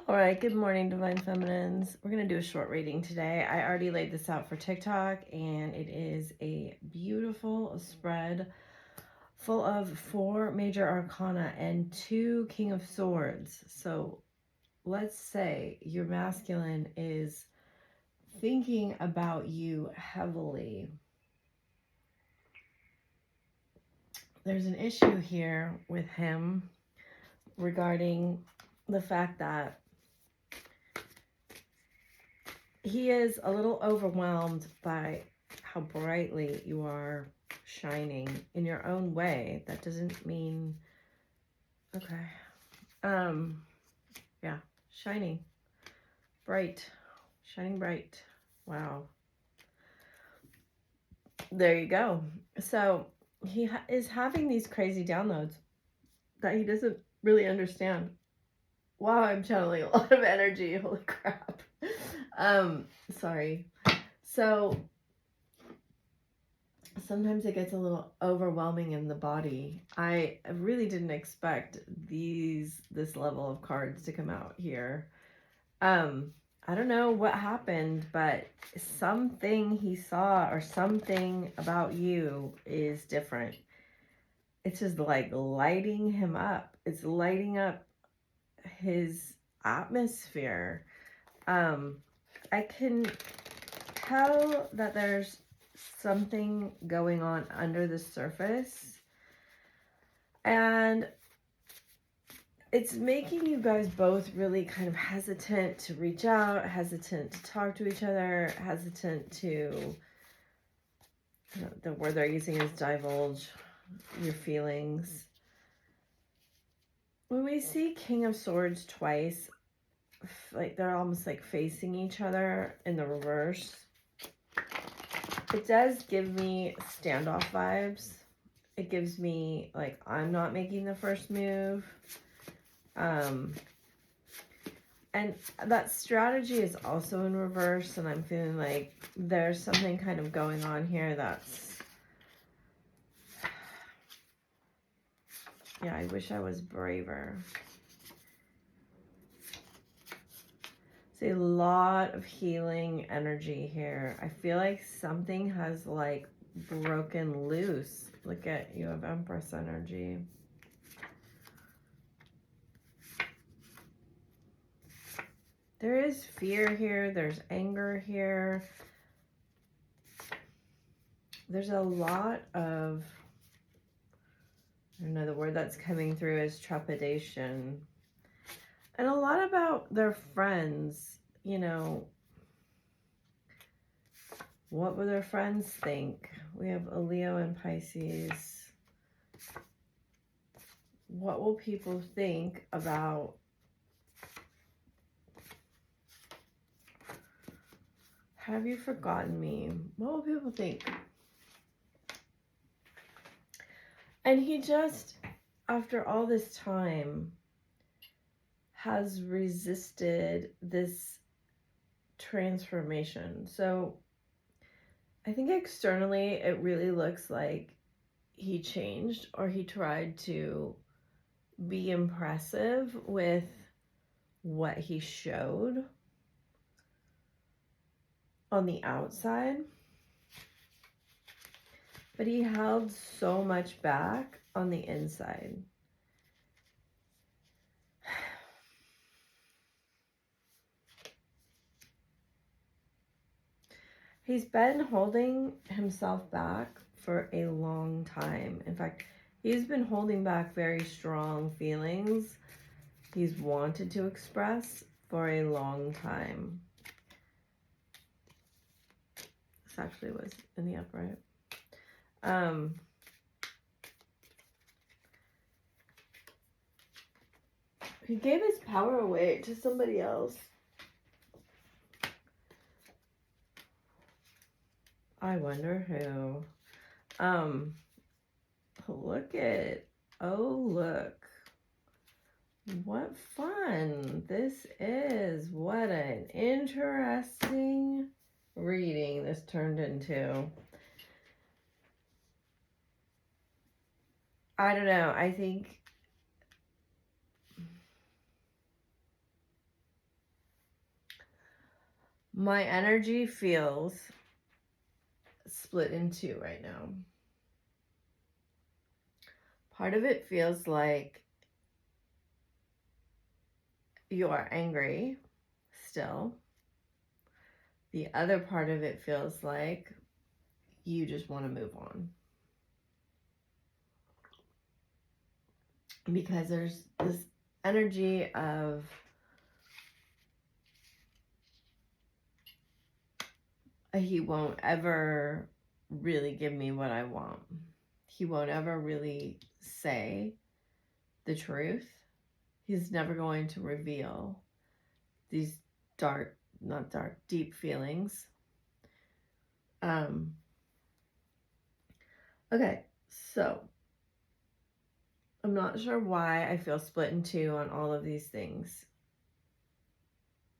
All right, good morning, Divine Feminines. We're going to do a short reading today. I already laid this out for TikTok, and it is a beautiful spread full of 4 major arcana and 2 King of Swords. So let's say your masculine is thinking about you heavily. There's an issue here with him regarding the fact that he is a little overwhelmed by how brightly you are shining in your own way. That doesn't mean, okay. Yeah, shining bright, shining bright. Wow. There you go. So he is having these crazy downloads that he doesn't really understand. Wow, I'm channeling a lot of energy. Holy crap. Sorry. So sometimes it gets a little overwhelming in the body. I really didn't expect this level of cards to come out here. I don't know what happened, but something he saw or something about you is different. It's just like lighting him up. It's lighting up his atmosphere. I can tell that there's something going on under the surface, and it's making you guys both really kind of hesitant to reach out, hesitant to talk to each other, hesitant to, the word they're using is divulge your feelings. When we see King of Swords twice, like they're almost like facing each other in the reverse, it does give me standoff vibes. It gives me like I'm not making the first move. And that strategy is also in reverse, and I'm feeling like there's something kind of going on here that's, yeah, I wish I was braver. It's a lot of healing energy here. I feel like something has like broken loose. Look at, you have Empress energy. There is fear here. There's anger here. There's a lot of, I don't know, the word that's coming through is trepidation. And a lot about their friends, you know, what will their friends think? We have a Leo and Pisces. What will people think about have you forgotten me? What will people think? And he just, after all this time, has resisted this transformation. So I think externally it really looks like he changed, or he tried to be impressive with what he showed on the outside, but he held so much back on the inside. He's been holding himself back for a long time. In fact, he's been holding back very strong feelings he's wanted to express for a long time. This actually was in the upright. He gave his power away to somebody else. I wonder who. Look at, oh look. What fun this is. What an interesting reading this turned into. I don't know. I think My energy feels split in two right now. Part of it feels like you are angry still. The other part of it feels like you just want to move on. Because there's this energy of he won't ever really give me what I want. He won't ever really say the truth. He's never going to reveal these deep feelings. Okay, so I'm not sure why I feel split in two on all of these things.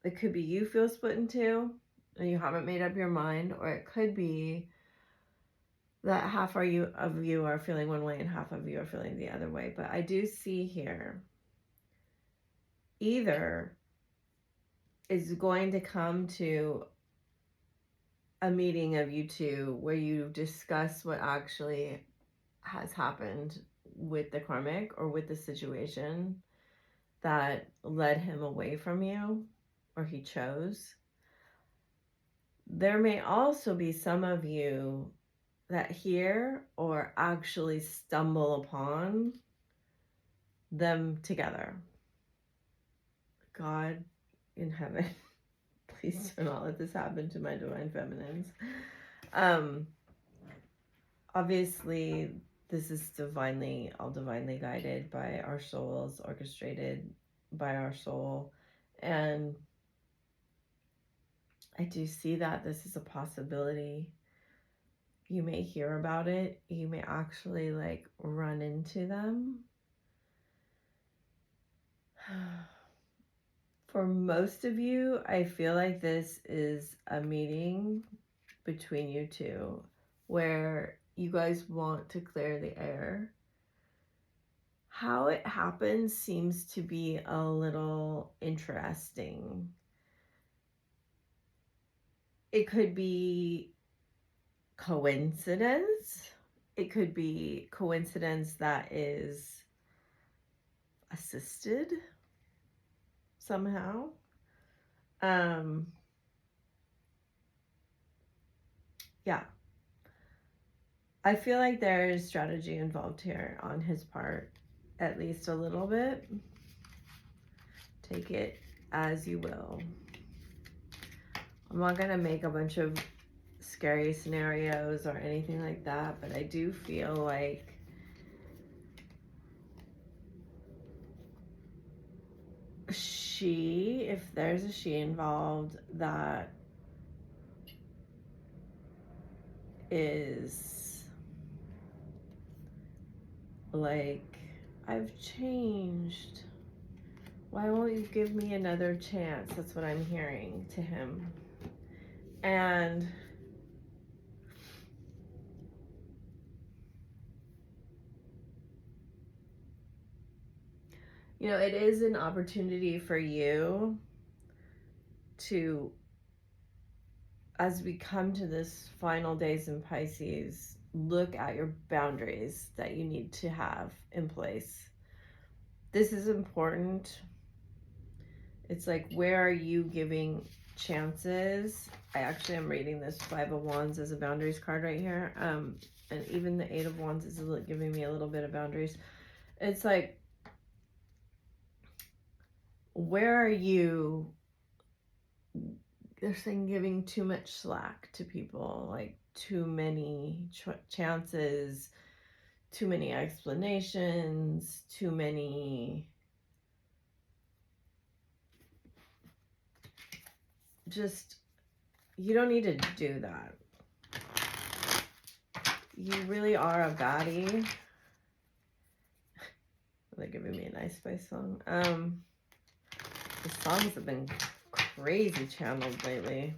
It could be you feel split in two and you haven't made up your mind, or it could be that half of you are feeling one way and half of you are feeling the other way. But I do see here either is going to come to a meeting of you two where you discuss what actually has happened with the karmic or with the situation that led him away from you, or he chose. There may also be some of you that hear or actually stumble upon them together. God in heaven, please do not let this happen to my divine feminines. Obviously, this is all divinely guided by our souls, orchestrated by our soul. And I do see that this is a possibility. You may hear about it. You may actually run into them. For most of you, I feel like this is a meeting between you two where you guys want to clear the air. How it happens seems to be a little interesting. It could be coincidence. It could be coincidence that is assisted somehow. Yeah. I feel like there is strategy involved here on his part, at least a little bit. Take it as you will. I'm not going to make a bunch of scary scenarios or anything like that, but I do feel like if there's a she involved, that is like, I've changed. Why won't you give me another chance? That's what I'm hearing to him. And it is an opportunity for you to, as we come to this final days in Pisces, look at your boundaries that you need to have in place. This is important. It's like, where are you giving chances? I actually am reading this 5 of Wands as a boundaries card right here. And even the 8 of Wands is giving me a little bit of boundaries. It's like, where are you, they're saying, giving too much slack to people, like too many chances, too many explanations, too many just, you don't need to do that. You really are a baddie. They're giving me a nice spice song. The songs have been crazy channeled lately.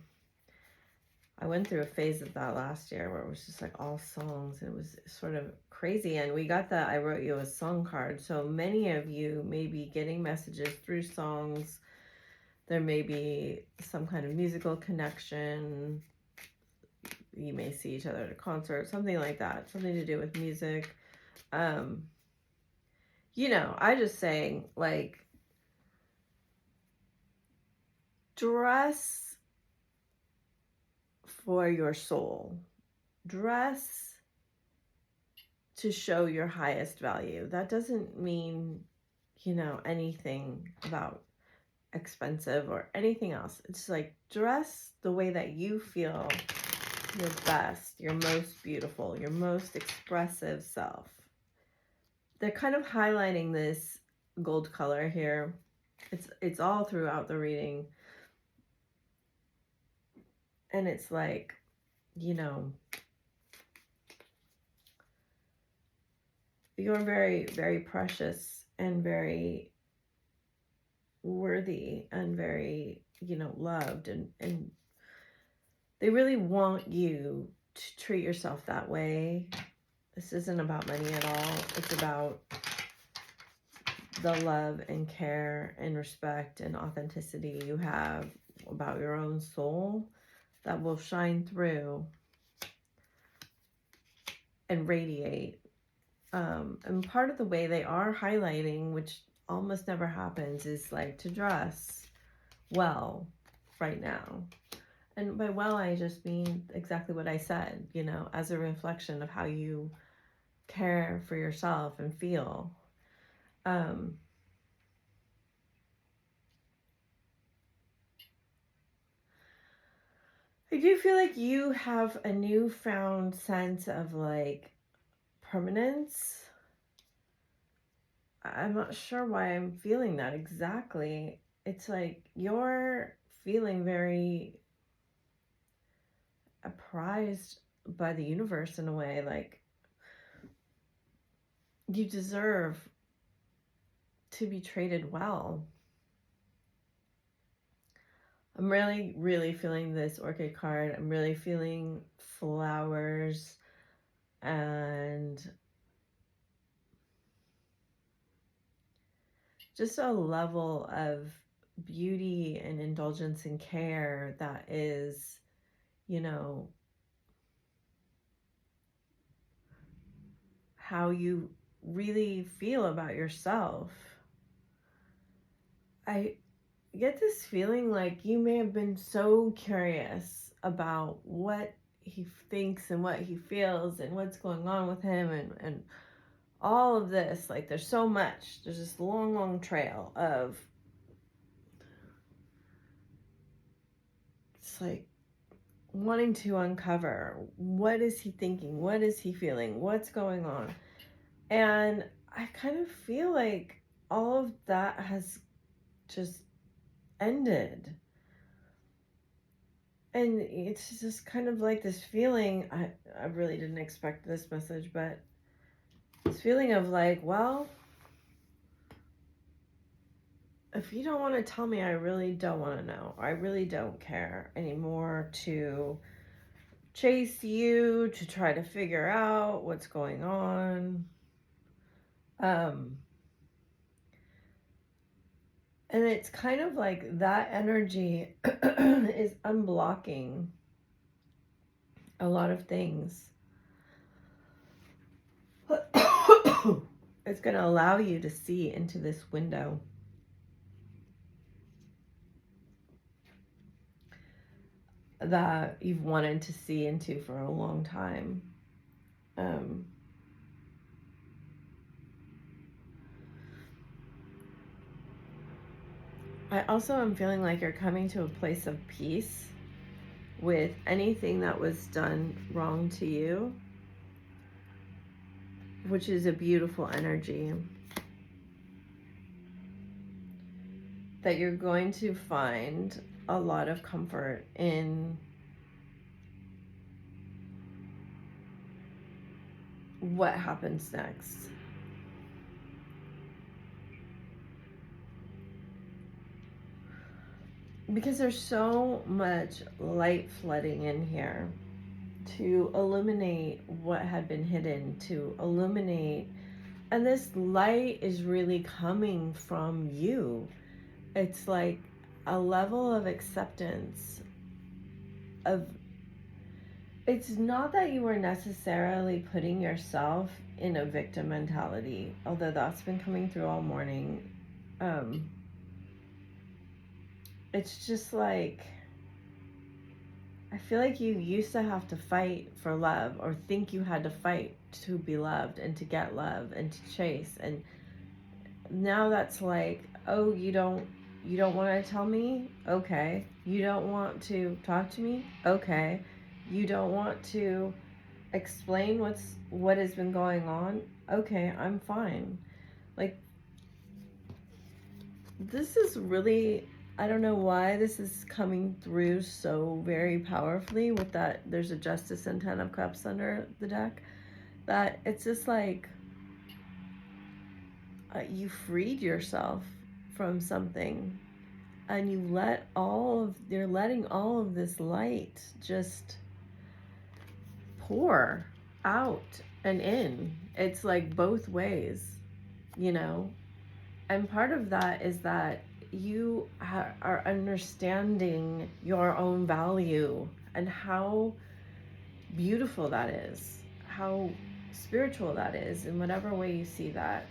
I went through a phase of that last year where it was just like all songs. It was sort of crazy. And we got that I wrote you a song card. So many of you may be getting messages through songs There may be some kind of musical connection. You may see each other at a concert, something like that, something to do with music. You know, I just saying, like, dress for your soul. Dress to show your highest value. That doesn't mean, you know, anything about expensive or anything else. It's like, dress the way that you feel your best, your most beautiful, your most expressive self. They're kind of highlighting this gold color here. It's all throughout the reading. And it's like, you know, you're very, very precious and very worthy and very, you know, loved. And they really want you to treat yourself that way. This isn't about money at all. It's about the love and care and respect and authenticity you have about your own soul that will shine through and radiate. And part of the way they are highlighting, which almost never happens, is like to dress well right now. And by well, I just mean exactly what I said, you know, as a reflection of how you care for yourself and feel. I do feel like you have a newfound sense of like permanence. I'm not sure why I'm feeling that exactly. It's like you're feeling very apprised by the universe in a way, like you deserve to be treated well. I'm really, really feeling this orchid card. I'm really feeling flowers and just a level of beauty and indulgence and care that is, you know, how you really feel about yourself. I get this feeling like you may have been so curious about what he thinks and what he feels and what's going on with him and all of this. Like, there's so much. There's this long, long trail of, it's like wanting to uncover, what is he thinking? What is he feeling? What's going on? And I kind of feel like all of that has just ended. And it's just kind of like this feeling, I really didn't expect this message, but this feeling of like, well, if you don't want to tell me, I really don't want to know. I really don't care anymore to chase you, to try to figure out what's going on. And it's kind of like that energy is unblocking a lot of things. It's going to allow you to see into this window. That you've wanted to see into for a long time. I also am feeling like you're coming to a place of peace with anything that was done wrong to you, which is a beautiful energy. That you're going to find a lot of comfort in what happens next. Because there's so much light flooding in here to illuminate what had been hidden, to illuminate, and this light is really coming from you. It's like a level of acceptance of, it's not that you were necessarily putting yourself in a victim mentality, although that's been coming through all morning. It's just like, I feel like you used to have to fight for love, or think you had to fight to be loved and to get love and to chase. And now that's like, oh, you don't want to tell me? Okay. You don't want to talk to me? Okay. You don't want to explain what has been going on? Okay, I'm fine. Like, this is really, I don't know why this is coming through so very powerfully with that. There's a Justice and 10 of Cups under the deck. That it's just like, you freed yourself from something, and you're letting all of this light just pour out and in. It's like both ways, you know? And part of that is that you are understanding your own value and how beautiful that is, how spiritual that is in whatever way you see that,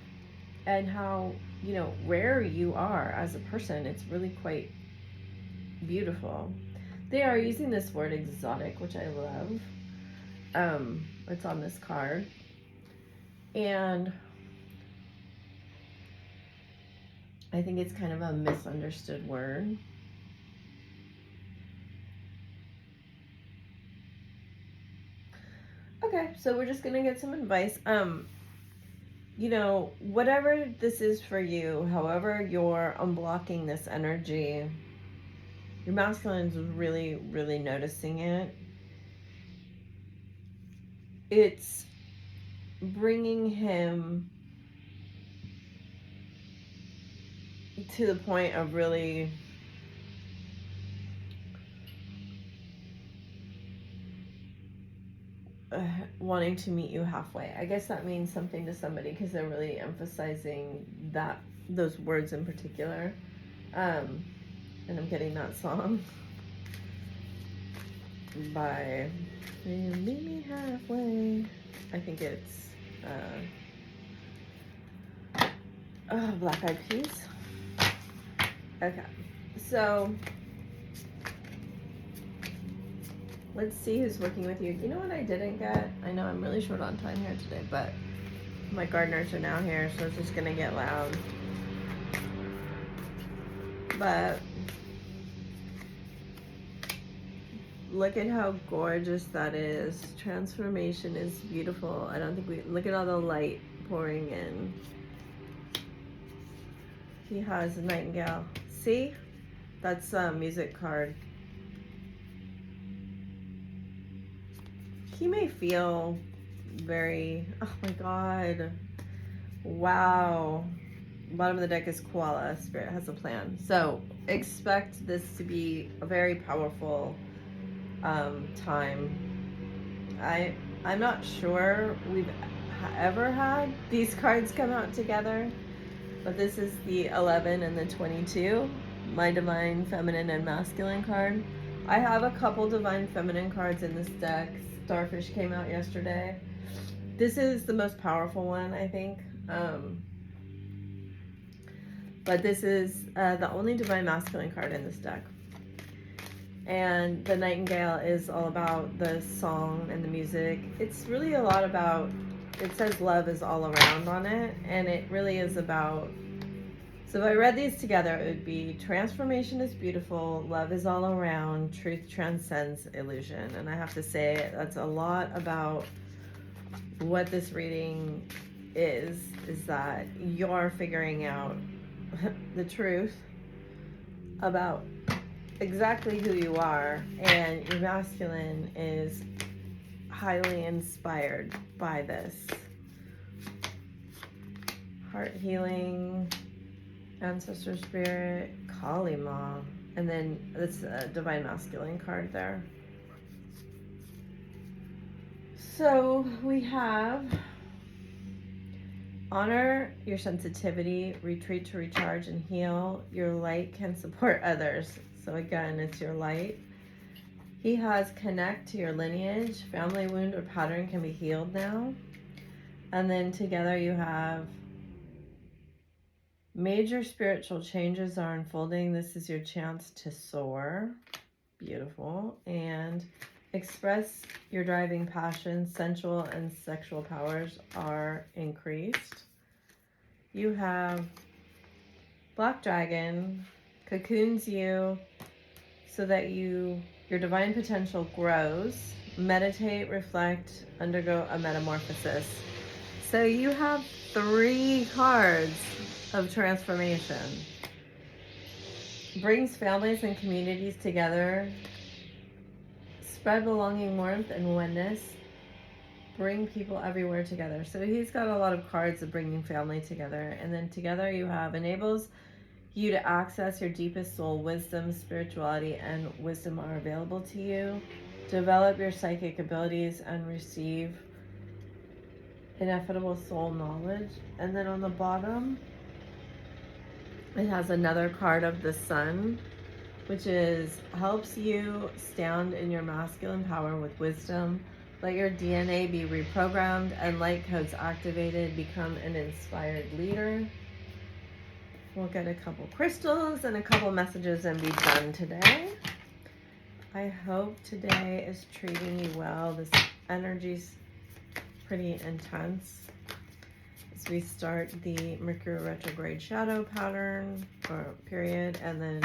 and how, you know, rare you are as a person. It's really quite beautiful. They are using this word exotic, which I love. It's on this card. And I think it's kind of a misunderstood word. Okay, so we're just gonna get some advice. You know, whatever this is for you, however you're unblocking this energy, your masculine's really, really noticing it. It's bringing him to the point of really wanting to meet you halfway. I guess that means something to somebody because they're really emphasizing those words in particular. And I'm getting that song by Meet Me Halfway. I think it's Black Eyed Peas. Okay, so let's see who's working with you. You know what I didn't get? I know I'm really short on time here today, but my gardeners are now here, so it's just gonna get loud. But look at how gorgeous that is. Transformation is beautiful. I don't think look at all the light pouring in. He has a nightingale. See? That's a music card. He may feel very, oh my God. Wow. Bottom of the deck is koala. Spirit has a plan. So expect this to be a very powerful time. I'm not sure we've ever had these cards come out together, but this is the 11 and the 22, my divine feminine and masculine card. I have a couple divine feminine cards in this deck. Starfish came out yesterday. This is the most powerful one, I think. But this is the only divine masculine card in this deck. And the nightingale is all about the song and the music. It's really a lot about, it says love is all around on it, and it really is about, so if I read these together, it would be transformation is beautiful, love is all around, truth transcends illusion. And I have to say, that's a lot about what this reading is that you're figuring out the truth about exactly who you are, and your masculine is highly inspired by this. Heart healing, ancestor spirit, Kali Ma, and then this divine masculine card there. So we have Honor your sensitivity, retreat to recharge and heal. Your light can support others. So again, it's your light. He has connect to your lineage. Family wound or pattern can be healed now. And then together you have major spiritual changes are unfolding. This is your chance to soar. Beautiful. And express your driving passion. Sensual and sexual powers are increased. You have Black Dragon cocoons you so that your divine potential grows. Meditate, reflect, undergo a metamorphosis. So you have 3 cards of transformation. Brings families and communities together. Spread belonging, warmth, and oneness. Bring people everywhere together. So he's got a lot of cards of bringing family together. And then together you have enables you to access your deepest soul. Wisdom, spirituality, and wisdom are available to you. Develop your psychic abilities and receive ineffable soul knowledge. And then on the bottom, it has another card of the sun, which is helps you stand in your masculine power with wisdom. Let your DNA be reprogrammed and light codes activated. Become an inspired leader. We'll get a couple crystals and a couple messages and be done today. I hope today is treating you well. This energy's pretty intense as we start the Mercury retrograde shadow pattern or period, and then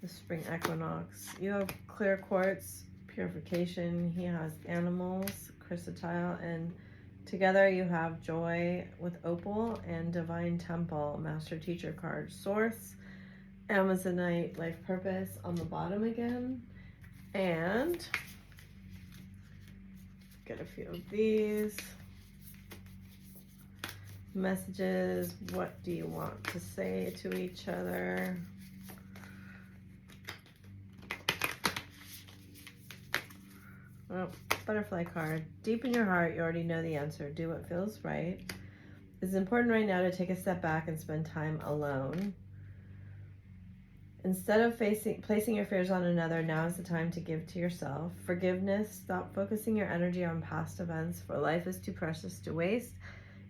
the spring equinox. You have clear quartz, purification. He has animals, chrysotile, and together you have joy with opal and divine temple, master teacher card, source, Amazonite, life purpose on the bottom again. And get a few of these messages. What do you want to say to each other? Oh, butterfly card. Deep in your heart, you already know the answer. Do what feels right. It's important right now to take a step back and spend time alone. Instead of placing your fears on another, now is the time to give to yourself. Forgiveness. Stop focusing your energy on past events, for life is too precious to waste.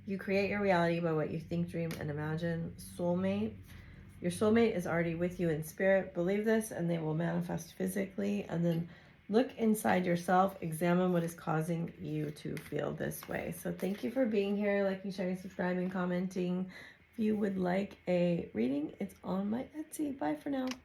You create your reality by what you think, dream, and imagine. Soulmate. Your soulmate is already with you in spirit. Believe this and they will manifest physically. And then look inside yourself. Examine what is causing you to feel this way. So thank you for being here, liking, sharing, subscribing, commenting. If you would like a reading, it's on my Etsy. Bye for now.